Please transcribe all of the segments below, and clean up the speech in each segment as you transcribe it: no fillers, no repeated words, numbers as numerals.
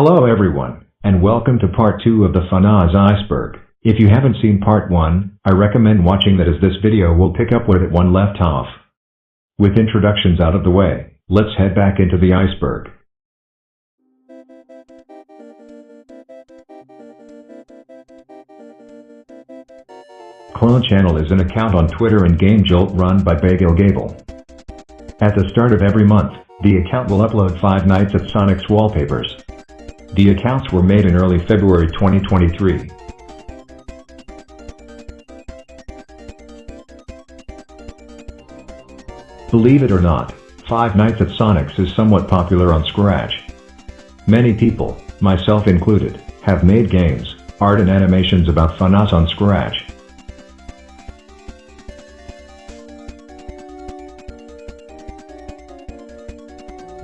Hello everyone, and welcome to part 2 of the FNaS Iceberg. If you haven't seen part 1, I recommend watching that, as this video will pick up where one left off. With introductions out of the way, let's head back into the iceberg. Clone Channel is an account on Twitter and GameJolt run by Bagel Gable. At the start of every month, the account will upload 5 Nights at Sonic's wallpapers. The accounts were made in early February 2023. Believe it or not, 5 Nights at Sonic's is somewhat popular on Scratch. Many people, myself included, have made games, art and animations about FNaS on Scratch.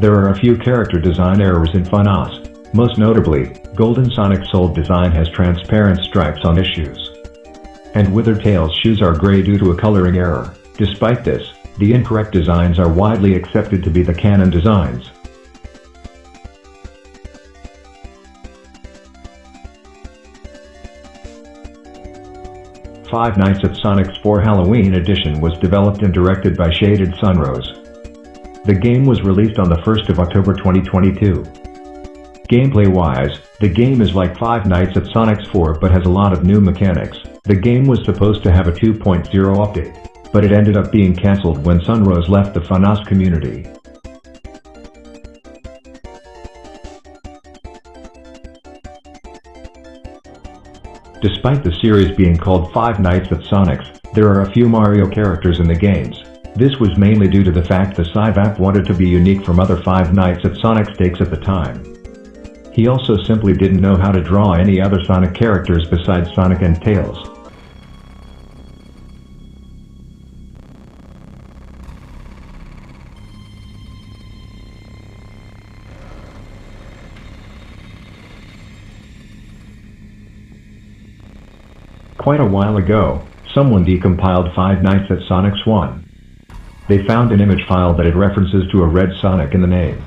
There are a few character design errors in FNaS. Most notably, Golden Sonic's old design has transparent stripes on his shoes. And Withertail's shoes are gray due to a coloring error. Despite this, the incorrect designs are widely accepted to be the canon designs. Five Nights at Sonic's 4 Halloween Edition was developed and directed by Shaded Sunrose. The game was released on the 1st of October 2022. Gameplay-wise, the game is like 5 Nights at Sonic's 4 but has a lot of new mechanics. The game was supposed to have a 2.0 update, but it ended up being cancelled when Sunrose left the FNaS community. Despite the series being called 5 Nights at Sonic's, there are a few Mario characters in the games. This was mainly due to the fact the SHPP wanted to be unique from other 5 Nights at Sonic stakes at the time. He also simply didn't know how to draw any other Sonic characters besides Sonic and Tails. Quite a while ago, someone decompiled 5 Nights at Sonic's 1. They found an image file that had references to a red Sonic in the name.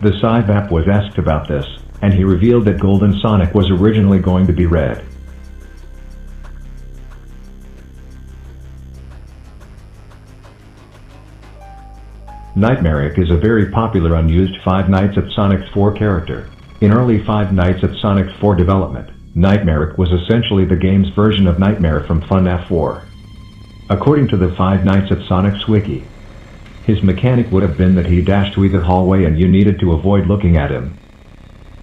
The SHPP was asked about this, and he revealed that Golden Sonic was originally going to be red. Nightmaric is a very popular unused 5 Nights at Sonic's 4 character. In early 5 Nights at Sonic's 4 development, Nightmaric was essentially the game's version of Nightmare from FNaF 4. According to the 5 Nights at Sonic's Wiki, his mechanic would have been that he dashed through the hallway and you needed to avoid looking at him.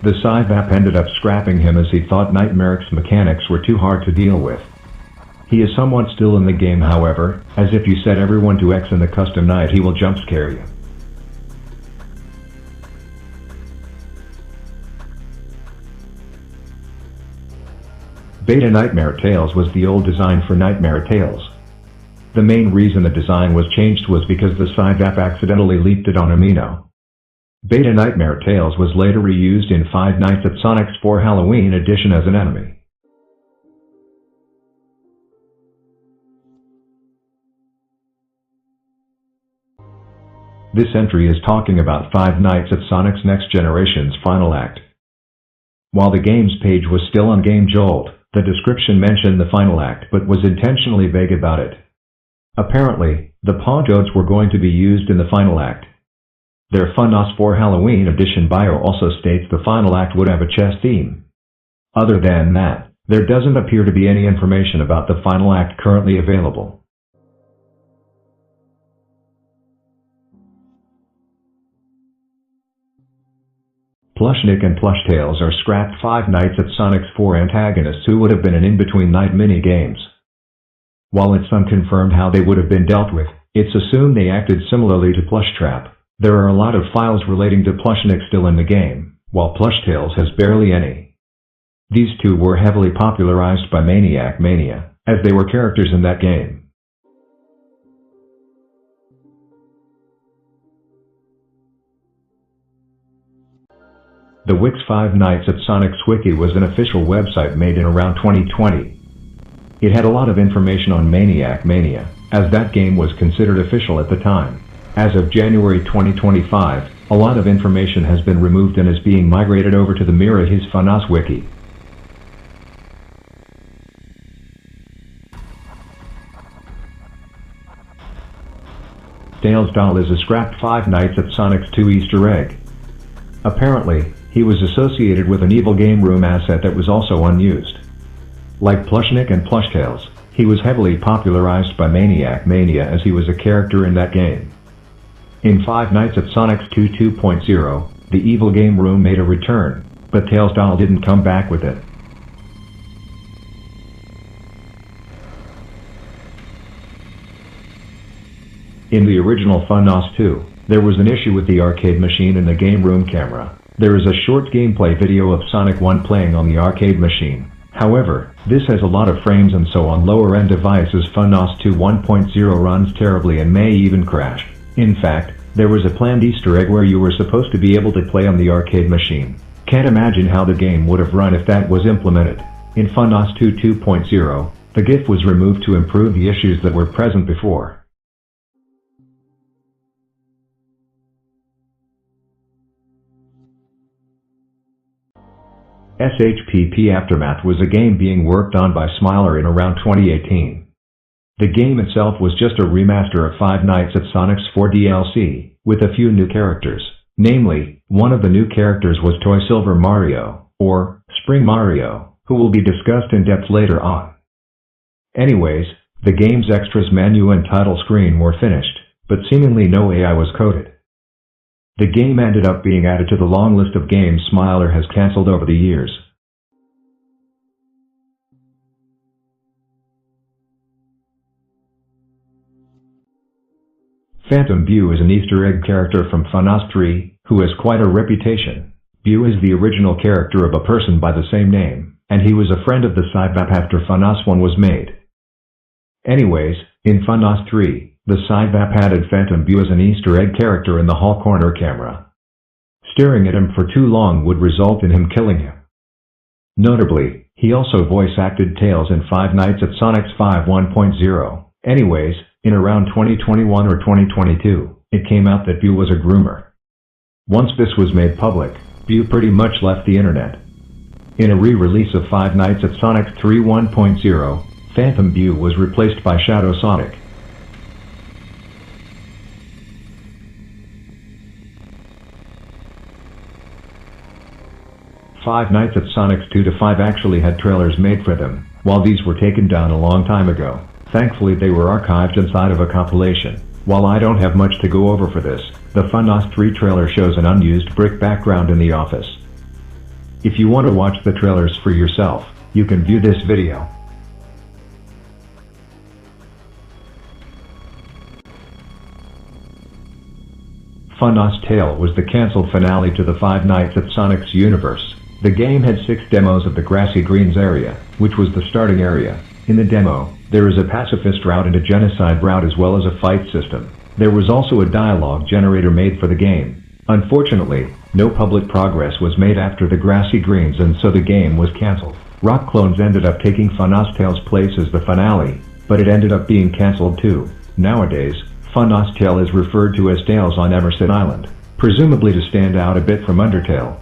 The SHPP ended up scrapping him as he thought Nightmaric's mechanics were too hard to deal with. He is somewhat still in the game, however, as if you set everyone to X in the custom night he will jump scare you. Beta Nightmare Tails was the old design for Nightmare Tails. The main reason the design was changed was because the SHPP accidentally leaked it on Amino. Beta Nightmare Tails was later reused in 5 Nights at Sonic's 4 Halloween Edition as an enemy. This entry is talking about 5 Nights at Sonic's Next Generation's final act. While the game's page was still on GameJolt, the description mentioned the final act but was intentionally vague about it. Apparently, the Paw Toads were going to be used in the final act. Their FNaS 4 Halloween Edition bio also states the final act would have a chess theme. Other than that, there doesn't appear to be any information about the final act currently available. Plushnik and Plushtails are scrapped 5 Nights at Sonic's 4 antagonists who would have been an in-between night mini-games. While it's unconfirmed how they would have been dealt with, it's assumed they acted similarly to Plushtrap. There are a lot of files relating to Plushnik still in the game, while Plushtails has barely any. These two were heavily popularized by Maniac Mania, as they were characters in that game. The Wix 5 Nights at Sonic's Wiki was an official website made in around 2020. It had a lot of information on Maniac Mania, as that game was considered official at the time. As of January 2025, a lot of information has been removed and is being migrated over to the Mira His FNaS Wiki. SHPP is a scrapped Five Nights at Sonic's 2 Easter egg. Apparently, he was associated with an evil game room asset that was also unused. Like Plushnik and Plushtails, he was heavily popularized by Maniac Mania as he was a character in that game. In Five Nights at Sonic's 2 2.0, the evil game room made a return, but Tails doll didn't come back with it. In the original FNaS 2, there was an issue with the arcade machine and the game room camera. There is a short gameplay video of Sonic 1 playing on the arcade machine. However, this has a lot of frames and so on lower-end devices FNaS 2 1.0 runs terribly and may even crash. In fact, there was a planned Easter egg where you were supposed to be able to play on the arcade machine. Can't imagine how the game would have run if that was implemented. In FNaS 2 2.0, the GIF was removed to improve the issues that were present before. SHPP Aftermath was a game being worked on by Smiler in around 2018. The game itself was just a remaster of Five Nights at Sonic's 4 DLC, with a few new characters. Namely, one of the new characters was Toy Silver Mario, or Spring Mario, who will be discussed in depth later on. Anyways, the game's extras menu and title screen were finished, but seemingly no AI was coded. The game ended up being added to the long list of games Smiler has cancelled over the years. Phantom Bew is an Easter egg character from FNaS 3, who has quite a reputation. Bew is the original character of a person by the same name, and he was a friend of the SHPP after FNaS 1 was made. Anyways, in FNaS 3, the SHPP added Phantom Bew as an Easter egg character in the hall corner camera. Staring at him for too long would result in him killing him. Notably, he also voice-acted Tails in Five Nights at Sonic's 5 1.0. Anyways, in around 2021 or 2022, it came out that Bew was a groomer. Once this was made public, Bew pretty much left the internet. In a re-release of Five Nights at Sonic's 3 1.0, Phantom Bew was replaced by Shadow Sonic. Five Nights at Sonic's 2 to 5 actually had trailers made for them, while these were taken down a long time ago. Thankfully they were archived inside of a compilation. While I don't have much to go over for this, the FNaS 3 trailer shows an unused brick background in the office. If you want to watch the trailers for yourself, you can view this video. FNaSTALE was the cancelled finale to the Five Nights at Sonic's universe. The game had 6 demos of the Grassy Greens area, which was the starting area. In the demo, there is a pacifist route and a genocide route as well as a fight system. There was also a dialogue generator made for the game. Unfortunately, no public progress was made after the Grassy Greens and so the game was cancelled. Rock Clones ended up taking FNaSTALE's place as the finale, but it ended up being cancelled too. Nowadays, FNaSTALE is referred to as Tales on Emerson Island, presumably to stand out a bit from Undertale.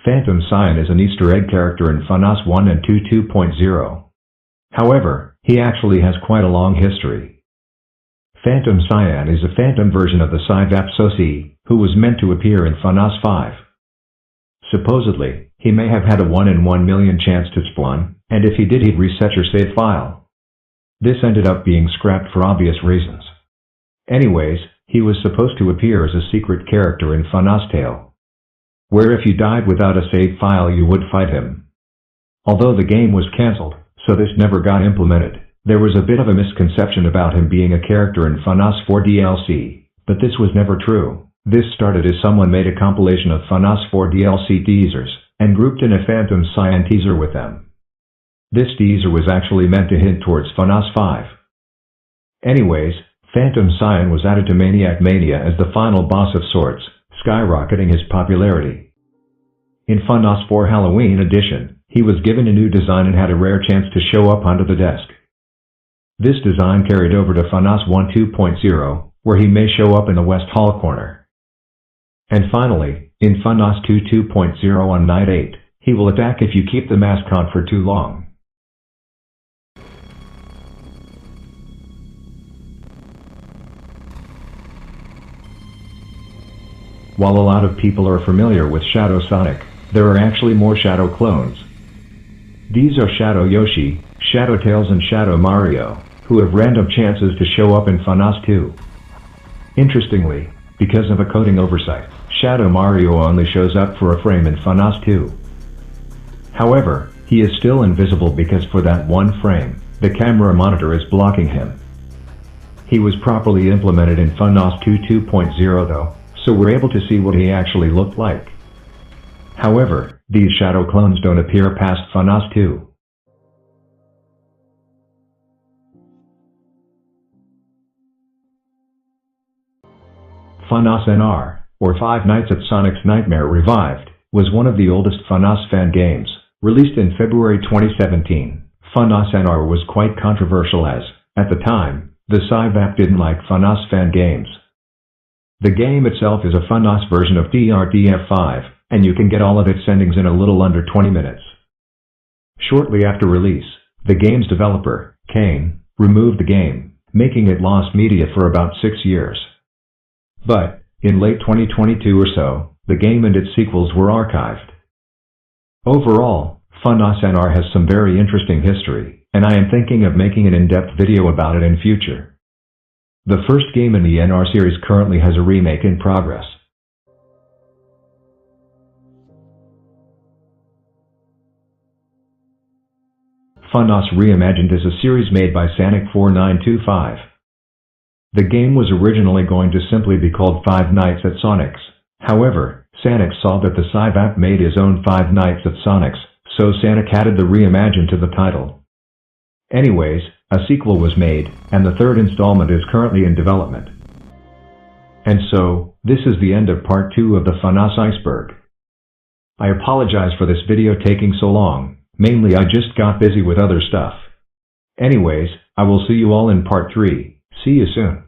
Phantom Cyan is an Easter egg character in FNaS 1 and 2 2.0. However, he actually has quite a long history. Phantom Cyan is a phantom version of the SHPP Soci, who was meant to appear in FNaS 5. Supposedly, he may have had a 1 in 1 million chance to spawn, and if he did he'd reset your save file. This ended up being scrapped for obvious reasons. Anyways, he was supposed to appear as a secret character in FNaSTALE, where if you died without a save file you would fight him. Although the game was cancelled, so this never got implemented, there was a bit of a misconception about him being a character in FNaS 4 DLC, but this was never true. This started as someone made a compilation of FNaS 4 DLC teasers, and grouped in a Phantom Cyan teaser with them. This teaser was actually meant to hint towards FNaS 5. Anyways, Phantom Cyan was added to Maniac Mania as the final boss of sorts, skyrocketing his popularity. In FNaS 4 Halloween Edition, he was given a new design and had a rare chance to show up under the desk. This design carried over to FNaS 1 2.0, where he may show up in the West Hall corner. And finally, in FNaS 2 2.0 on Night 8, he will attack if you keep the mask on for too long. While a lot of people are familiar with Shadow Sonic, there are actually more Shadow clones. These are Shadow Yoshi, Shadow Tails and Shadow Mario, who have random chances to show up in FNaS 2. Interestingly, because of a coding oversight, Shadow Mario only shows up for a frame in FNaS 2. However, he is still invisible because for that one frame, the camera monitor is blocking him. He was properly implemented in FNaS 2 2.0 though, so we're able to see what he actually looked like. However, these Shadow clones don't appear past FNaS 2. FNaS NR, or Five Nights at Sonic's Nightmare Revived, was one of the oldest FNaS fan games, released in February 2017. FNaS NR was quite controversial as, at the time, the SHPP didn't like FNaS fan games. The game itself is a FNaS version of DRDF5, and you can get all of its endings in a little under 20 minutes. Shortly after release, the game's developer, Cyan, removed the game, making it lost media for about 6 years. But, in late 2022 or so, the game and its sequels were archived. Overall, FNaS NR has some very interesting history, and I am thinking of making an in-depth video about it in future. The first game in the NR series currently has a remake in progress. FNaS Reimagined is a series made by Sonic4925. The game was originally going to simply be called Five Nights at Sonic's. However, Sonic saw that the SHPP made his own Five Nights at Sonic's, so Sonic added the Reimagined to the title. Anyways, a sequel was made, and the third installment is currently in development. And so, this is the end of part 2 of the FNaS Iceberg. I apologize for this video taking so long, mainly I just got busy with other stuff. Anyways, I will see you all in part 3, see you soon.